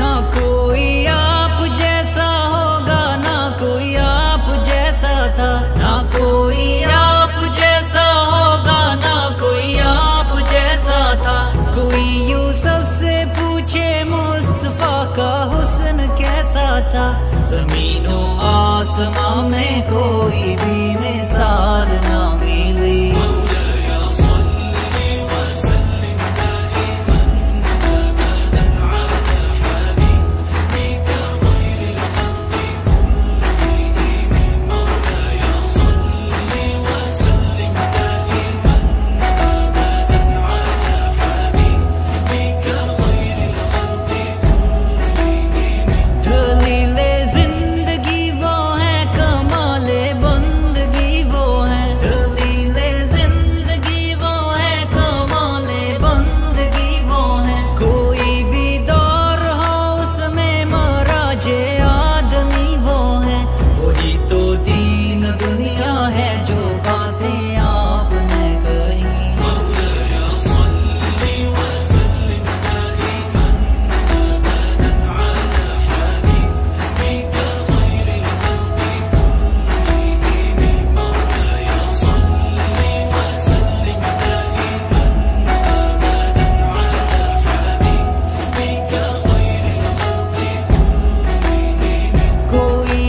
ना कोई आप जैसा होगा, ना कोई आप जैसा था, ना कोई आप जैसा होगा, ना कोई आप जैसा था। कोई यूसुफ से पूछे मुस्तफा का हुस्न कैसा था। जमीनों आसमां में कोई भी मिसाल ना मिली। कोई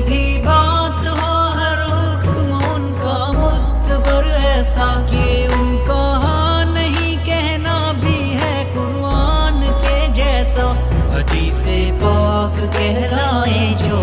भी बात हो हर हुक्म उनका मुतबर ऐसा कि उनका हाँ नहीं कहना भी है कुरान के जैसा। हदीसे पाक कहलाए जो